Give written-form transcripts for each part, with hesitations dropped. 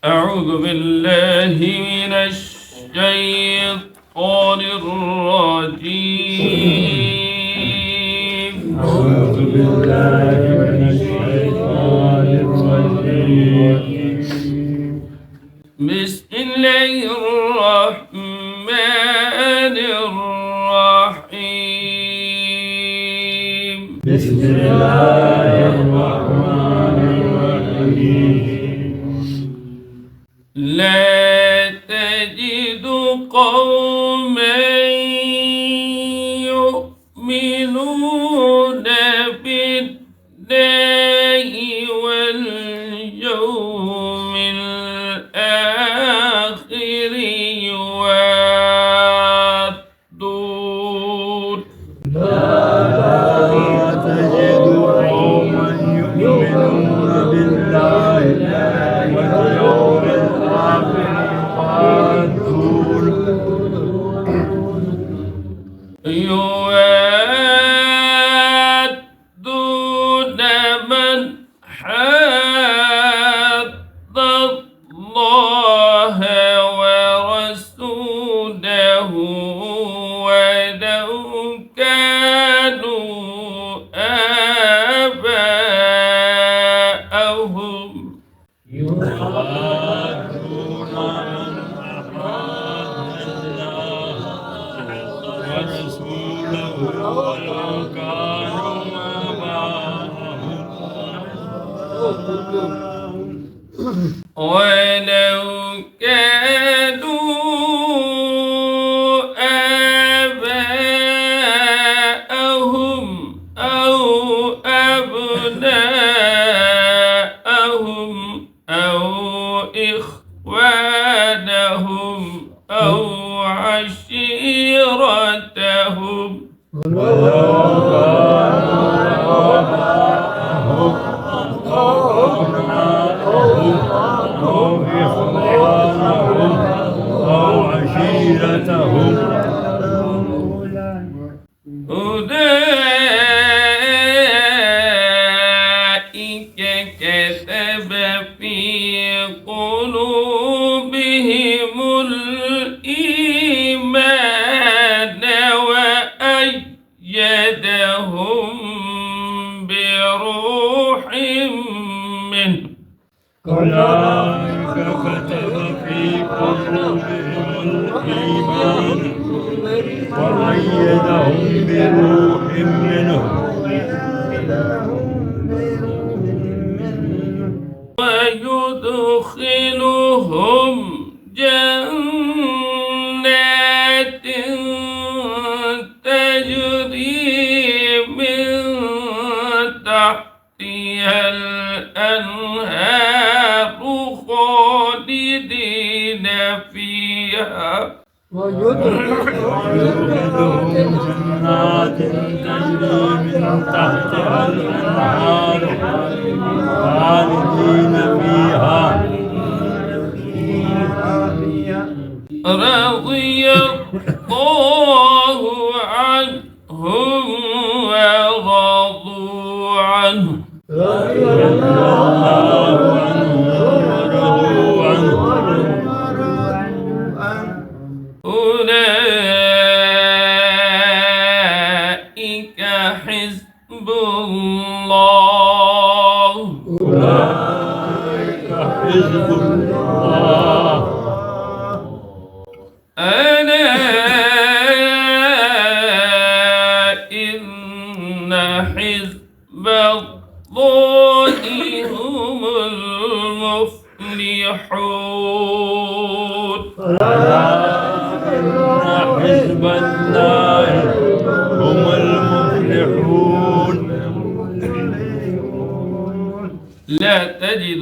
أعوذ بالله من الشيطان الرجيم. أعوذ بالله من الشيطان الرجيم. بسم الله الرحمن الرحيم. بسم الله الرحمن الرحيم. لا تجد قوما يؤمنون بالله واليوم الآخر يوادون تجد قوما يؤمنون بالله واليوم الآخر يوادون من حاد الله ورسوله ولو كانوا آباءهم يوادون من أحاد الله ورسوله ولو كانوا آباءهم ولو كانوا آباءهم أو أبناءهم أو إخوانهم أو عشيرتهم أولئك كتب في قلوبهم الإيمان وأيدهم بروح منه أولئك كتب في قلوبهم الإيمان وأيدهم بروح منه ويدخلهم جنات تجري من تحتها الأنهار خالدين فيها ويدخلهم جنات تجري من تحتها الأنهار خالدين فيها رضي الله عنهم ورضوا عنه رضي الله عنهم ورضوا عنه أولئك حزب الله أولئك حزب الله ألا إن حزب الله هم المفلحون إن حزب الله هم المفلحون لا تجد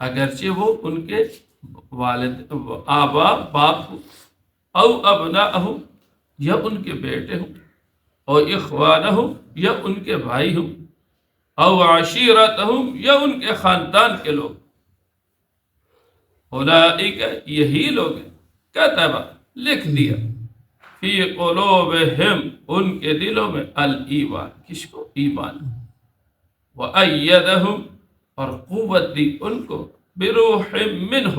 اگرچہ وہ ان کے والد آبا باپ ہوں، او ابناء یا ان کے بیٹے ہوں، او اخوانہ یا ان کے بھائی ہوں، او عشیرتہم یا ان کے خاندان کے لوگ، اولئک یہی لوگ ہیں، کتب لکھ دیا، فی قلوبہم ان کے دلوں میں الایمان، کس کو؟ ایمان، وأیدہم اور قوت دی ان کو بروح منہ،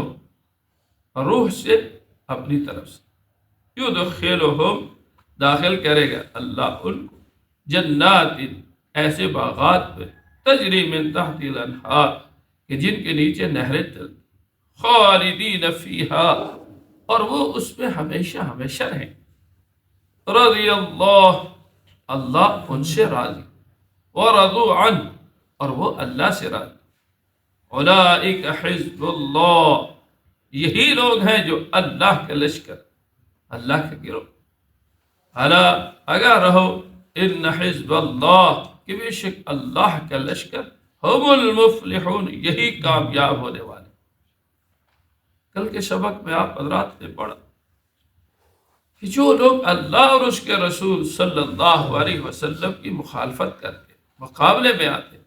روح سے اپنی طرف سے، یدخلہم داخل کرے گا اللہ ان کو جنات ایسے باغات پہ تجری من تحت الانہار کہ جن کے نیچے نہریں چلتی، خالدین فیہا اور وہ اس میں ہمیشہ ہمیشہ رہیں، رضی اللہ اللہ ان سے راضی، ورضوا عنہ اور وہ اللہ سے راضی، اولئک حزب اللہ یہی لوگ ہیں جو اللہ کا لشکر، اللہ کے گروہ، الا اگر رہو ان حزب اللہ کہ بے شک اللہ کا لشکر ہم المفلحون یہی کامیاب ہونے والے۔ کل کے سبق میں آپ حضرات نے پڑھا کہ جو لوگ اللہ اور اس کے رسول صلی اللہ علیہ وسلم کی مخالفت کرتے مقابلے میں آتے،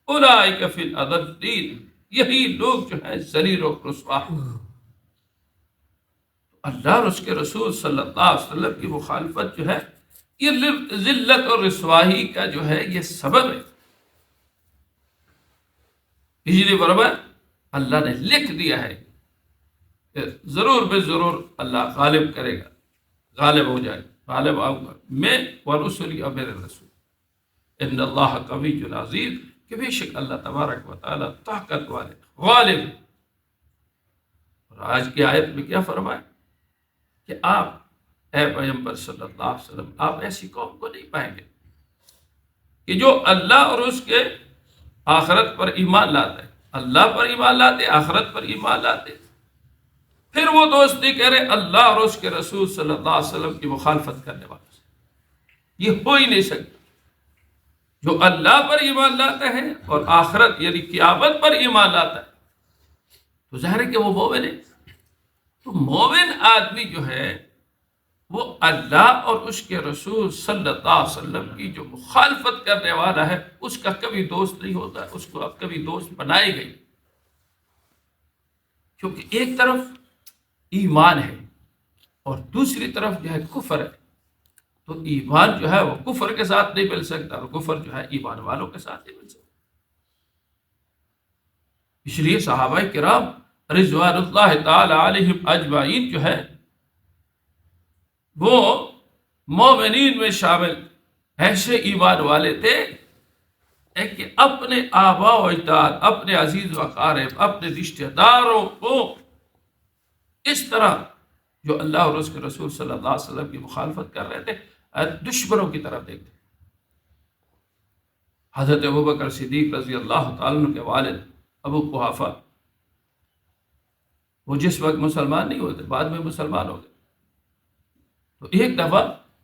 اولئک فی الاذلین یہی لوگ جو ہیں ذلیل و رسوا، اللہ اور اس کے رسول صلی اللہ علیہ وسلم کی مخالفت جو ہے یہ ذلت اور رسوائی کا جو ہے یہ سبب ہے۔ ہجری برابر اللہ نے لکھ دیا ہے کہ ضرور بے ضرور اللہ غالب کرے گا، غالب ہو جائے، غالب آؤں گا میں ورسولی اور میرے رسول، ان اللہ قوی عزیز کہ بے شک اللہ تبارک و تعالی طاقت والے غالب ہے۔ اور آج کی آیت میں کیا فرمایا کہ آپ اے پیغمبر صلی اللہ علیہ وسلم آپ ایسی قوم کو نہیں پائیں گے کہ جو اللہ اور اس کے آخرت پر ایمان لاتے، اللہ پر ایمان لاتے، آخرت پر ایمان لاتے، پھر وہ دوستی کرے اللہ اور اس کے رسول صلی اللہ علیہ وسلم کی مخالفت کرنے والوں سے، یہ ہو ہی نہیں سکتا۔ جو اللہ پر ایمان لاتا ہے اور آخرت یعنی قیامت پر ایمان لاتا ہے تو ظاہر ہے کہ وہ مومن ہے۔ تو مومن آدمی جو ہے وہ اللہ اور اس کے رسول صلی اللہ علیہ وسلم کی جو مخالفت کرنے والا ہے اس کا کبھی دوست نہیں ہوتا، اس کو اب کبھی دوست بنائے گئی، کیونکہ ایک طرف ایمان ہے اور دوسری طرف جو ہے کفر ہے، تو ایمان جو ہے وہ کفر کے ساتھ نہیں مل سکتا اور کفر جو ہے ایمان والوں کے ساتھ نہیں مل سکتا۔ اس لیے صحابہ کرام رضوان اللہ تعالی علیہم اجمعین جو ہے وہ مومنین میں شامل ایسے ایمان والے تھے کہ اپنے آبا و اجداد، اپنے عزیز و اقارب، اپنے رشتہ داروں کو اس طرح جو اللہ اور اس کے رسول صلی اللہ علیہ وسلم کی مخالفت کر رہے تھے دشمنوں کی طرف دیکھتے۔ حضرت ابوبکر صدیق رضی اللہ تعالیٰ عنہ کے والد ابو قحافہ وہ جس وقت مسلمان نہیں ہوتے بعد میں مسلمان ہو گئے، تو ایک دفعہ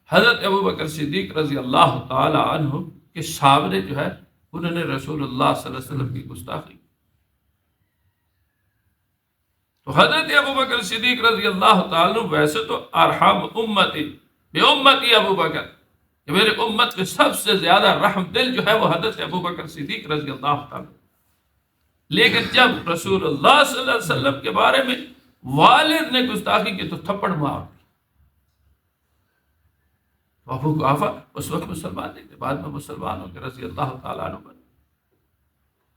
حضرت ابوبکر صدیق رضی اللہ تعالی عنہ کے سامنے جو ہے انہوں نے رسول اللہ صلی اللہ علیہ وسلم کی گستاخی، تو حضرت ابوبکر صدیق رضی اللہ تعالی عنہ ویسے تو ارحم امتی بے امتی ابوبکر کہ میرے امت کے سب سے زیادہ رحم دل جو ہے وہ حضرت ابوبکر صدیق رضی اللہ تعالی، لیکن جب رسول اللہ صلی اللہ علیہ وسلم کے بارے میں والد نے گستاخی کی تو تھپڑ مار دی۔ ابو قحافہ اس وقت مسلمان نہیں تھے، بعد میں مسلمان ہو کے رضی اللہ تعالیٰ عنہ بنے،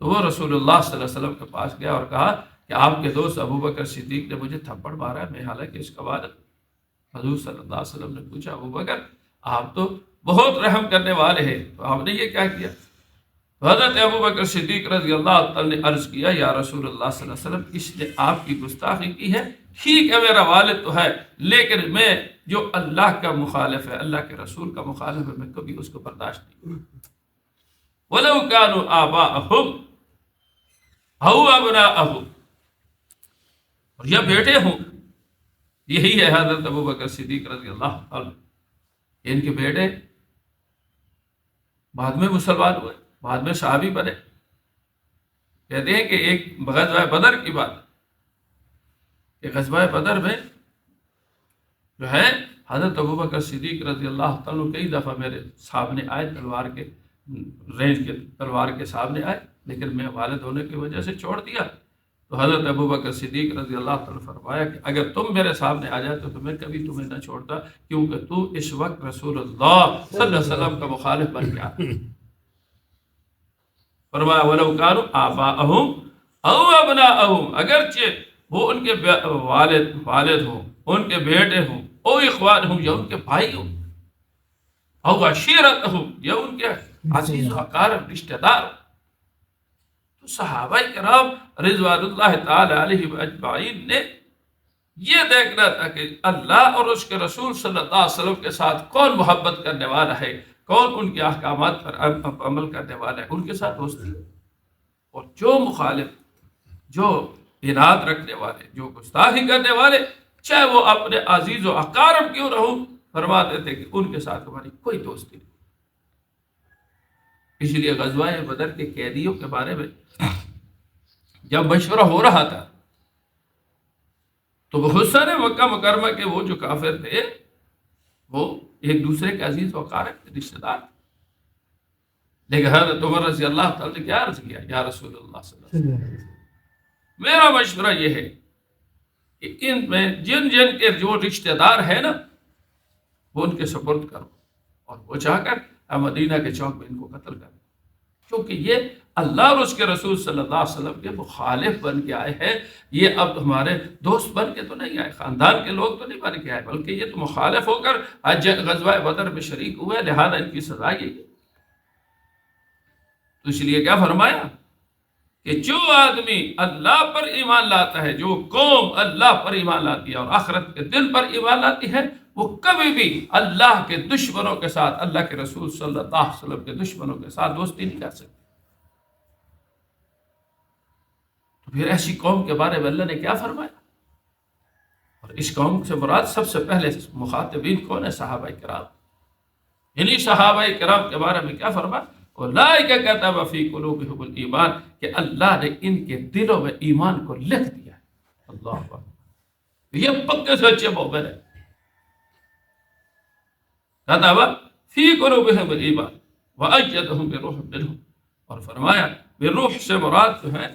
تو وہ رسول اللہ صلی اللہ علیہ وسلم کے پاس گیا اور کہا کہ آپ کے دوست ابوبکر صدیق نے مجھے تھپڑ مارا ہے، میں حالانکہ اس کا والد۔ حضور صلی اللہ علیہ وسلم نے پوچھا ابوبکر آپ تو بہت رحم کرنے والے ہیں، تو آپ نے یہ کیا کیا؟ حضرت ابوبکر صدیق رضی اللہ تعالیٰ نے عرض کیا یا رسول اللہ صلی اللہ علیہ وسلم اس نے آپ کی گستاخی کی ہے، ٹھیک ہے میرا والد تو ہے لیکن میں جو اللہ کا مخالف ہے، اللہ کے رسول کا مخالف ہے، میں کبھی اس کو برداشت نہیں کروں۔ وَلَوْ كَانُوا آبَاءَهُمْ أَوْ أَبْنَاءَهُمْ، اور یا بیٹے ہوں، یہی ہے حضرت ابوبکر صدیق رضی اللہ عنہ، ان کے بیٹے بعد میں مسلمان ہوئے، بعد میں صحابی بنے، کہتے ہیں کہ ایک غزوہ بدر کی بات کہ غزوہ بدر میں جو ہے حضرت ابوبکر صدیق رضی اللہ تعالیٰ کئی دفعہ میرے سامنے آئے، تلوار کے رینج کے تلوار کے سامنے آئے، لیکن میں والد ہونے کی وجہ سے چھوڑ دیا۔ تو حضرت ابوبکر صدیق رضی اللہ تعالیٰ فرمایا کہ اگر تم میرے سامنے آ جاتے تو میں کبھی تمہیں نہ چھوڑتا، کیونکہ تو اس وقت رسول اللہ صلی اللہ علیہ وسلم کا مخالف بن گیا۔ فرمایا وَلَوْ كَانُوا آبَاءَهُمْ أَوْ أَبْنَاءَهُمْ، اگرچہ وہ ان کے والد ہوں، ان کے بیٹے ہوں، او اخوان ہوں یا ان کے بھائی ہوں، او عشیرتہم یا ان کے عزیز و اقارب رشتہ دار، تو صحابہ کرام رضوان اللہ تعالی علیہ اجمعین نے یہ دیکھنا تھا کہ اللہ اور اس کے رسول صلی اللہ علیہ وسلم کے ساتھ کون محبت کرنے والا ہے، کون ان کے احکامات پر عمل کرنے والا ہے، ان کے ساتھ دوستی، اور جو مخالف، جو اناد رکھنے والے، جو گستاخی کرنے والے، چاہے وہ اپنے عزیز و اقارب کیوں نہ ہوں، فرماتے تھے کہ ان کے ساتھ ہماری کوئی دوستی نہیں۔ اس لیے غزوہ بدر کے قیدیوں کے بارے میں جب مشورہ ہو رہا تھا تو بہت سارے مکہ مکرمہ کے وہ جو کافر تھے وہ ایک دوسرے کے عزیز و اقارب کے رشتہ دار، لیکن حضرت عمر رضی اللہ تعالیٰ نے کیا عرض کیا، یا رسول اللہ صلی اللہ علیہ وسلم، میرا مشورہ یہ ہے کہ ان میں جن جن کے جو رشتہ دار ہیں نا وہ ان کے سپرد کرو، اور وہ چاہ کر مدینہ کے چوک میں ان کو قتل کرو، کیونکہ یہ اللہ اور اس کے رسول صلی اللہ علیہ وسلم کے مخالف بن کے آئے ہیں، یہ اب ہمارے دوست بن کے تو نہیں آئے، خاندان کے لوگ تو نہیں بن کے آئے، بلکہ یہ تو مخالف ہو کر آج غزوہ بدر میں شریک ہوئے، لہذا ان کی سزا یہ ہے۔ تو اس لیے کیا فرمایا کہ جو آدمی اللہ پر ایمان لاتا ہے، جو قوم اللہ پر ایمان لاتی ہے اور آخرت کے دن پر ایمان لاتی ہے، وہ کبھی بھی اللہ کے دشمنوں کے ساتھ، اللہ کے رسول صلی اللہ علیہ وسلم کے دشمنوں کے ساتھ دوستی نہیں کر سکتی۔ تو پھر ایسی قوم کے بارے میں اللہ نے کیا فرمایا، اور اس قوم سے مراد سب سے پہلے مخاطبین کون ہے؟ صحابہ کرام۔ انہی صحابہ کرام کے بارے میں کیا فرمایا، اولئک کتب فی قلوبہم الایمان، کہ اللہ نے ان کے دلوں میں ایمان کو لکھ دیا ہے۔ اللہ اکبر، یہ پکے سچے مومن ہے۔ کتب فی قلوبہم الایمان وأیدہم بروح منہ، اور فرمایا بروح سے مراد جو ہے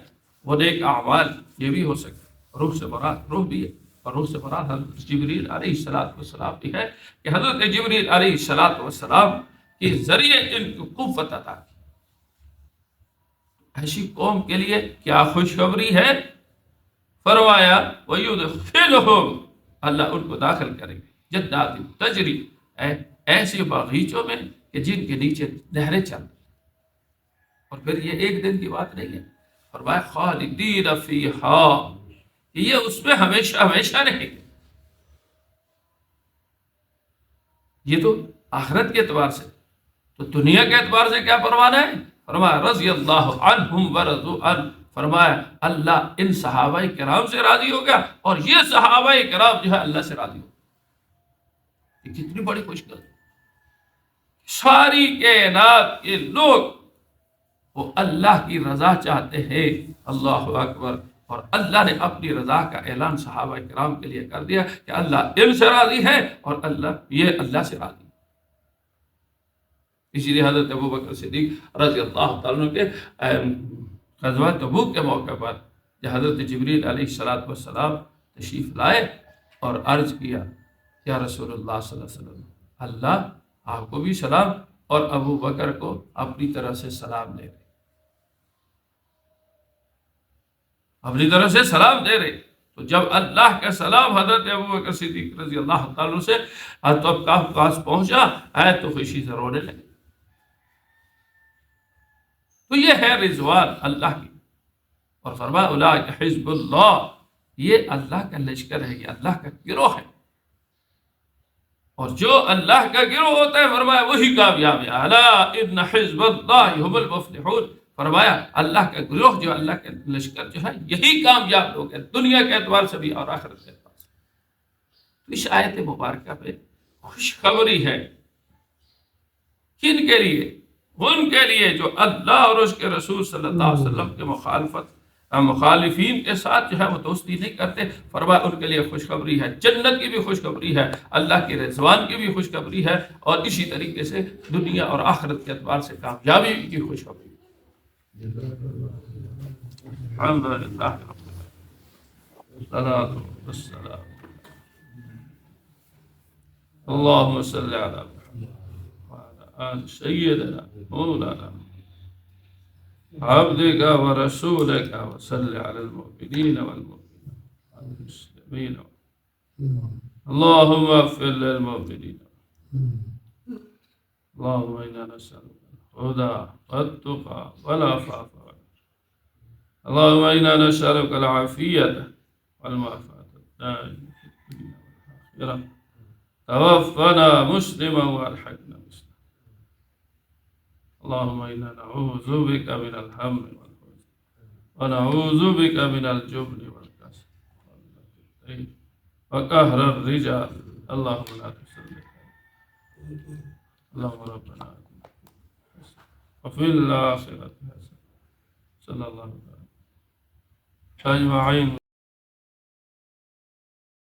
وہ نیک اعمال، یہ بھی ہو سکتا، روح سے مراد روح بھی ہے، اور روح سے مراد حضرت جبریل علیہ السلام بھی ہے کہ حضرت جبریل علیہ السلام کے ذریعے ان کو قوت عطا کی۔ ایسی قوم کے لیے کیا خوشخبری ہے، فرمایا وَيُدْخِلُهُمْ، اللہ ان کو داخل کریں گے جنات تجری، ایسے باغیچوں میں کہ جن کے نیچے نہریں چلتی، اور پھر یہ ایک دن کی بات نہیں ہے، فرمایا خالدین فیہا، یہ اس میں ہمیشہ ہمیشہ رہیں گے۔ یہ تو آخرت کے اعتبار سے، تو دنیا کے اعتبار سے کیا پروانا ہے، فرمایا رضی اللہ عنہم ورضوا عنہ، فرمایا اللہ ان صحابہ کرام سے راضی ہو گیا، اور یہ صحابہ کرام جو ہے اللہ سے راضی ہو گیا۔ یہ کتنی بڑی خوشخبری، ساری کائنات کے لوگ وہ اللہ کی رضا چاہتے ہیں، اللہ اکبر، اور اللہ نے اپنی رضا کا اعلان صحابہ کرام کے لیے کر دیا کہ اللہ ان سے راضی ہے اور یہ اللہ سے راضی ہے۔ اسی لیے حضرت ابوبکر صدیق رضی اللہ تعالیٰ کے غزوہ تبوک کے موقع پر جب حضرت جبریل علیہ السلام تشریف لائے اور عرض کیا یا رسول اللہ صلی اللہ علیہ وسلم، اللہ آپ کو بھی سلام اور ابو بکر کو اپنی طرف سے سلام دے رہے، اپنی طرف سے سلام دے رہے۔ تو جب اللہ کا سلام حضرت ابوبکر صدیق رضی اللہ تعالیٰ سے تو پاس پہنچا ہے تو خوشی سے رونے لگے۔ تو یہ ہے رضوان اللہ کی، اور فرمایا اولئک حزب اللہ، یہ اللہ کا لشکر ہے، یہ اللہ کا گروہ ہے، اور جو اللہ کا گروہ ہوتا ہے فرمایا وہی کامیاب ہے۔ الا ان حزب اللہ هم المفلحون، فرمایا اللہ کا گروہ جو اللہ کا لشکر جو ہے یہی کامیاب لوگ ہیں، دنیا کے اعتبار سے بھی اور آخرت کے اعتبار سے۔ تو اس آیت مبارکہ پہ خوشخبری ہے کن کے لیے؟ ان کے لیے جو اللہ اور اس کے رسول صلی اللہ علیہ وسلم کے مخالفین کے ساتھ جو ہے وہ دوستی نہیں کرتے، فرمایا ان کے لیے خوشخبری ہے، جنت کی بھی خوشخبری ہے، اللہ کی رضوان کی بھی خوشخبری ہے، اور اسی طریقے سے دنیا اور آخرت کے اعتبار سے کامیابی کی خوشخبری ہے۔ الحمدللہ والصلاۃ والسلام اللهم صل على محمد وعلى آل سيدنا مولانا عبدك ورسولك وصل على المؤمنين والمؤمنات والمسلمين اللهم اغفر للمؤمنين اللهم إنا نسألك الهدى والتقى والعفاف اللهم إنا نسألك العافية والمعافاة الدائمة في الدنيا والآخرة توفنا مسلما والحقنا مسلما اللهم إنا نعوذ بك من الهم والحزن ونعوذ بك من الجبن والكسل وقهر الرجال اللهم لا تسلط اللهم ربنا وفي الآخرة حسنة صلى الله عليه وسلم أجمعين.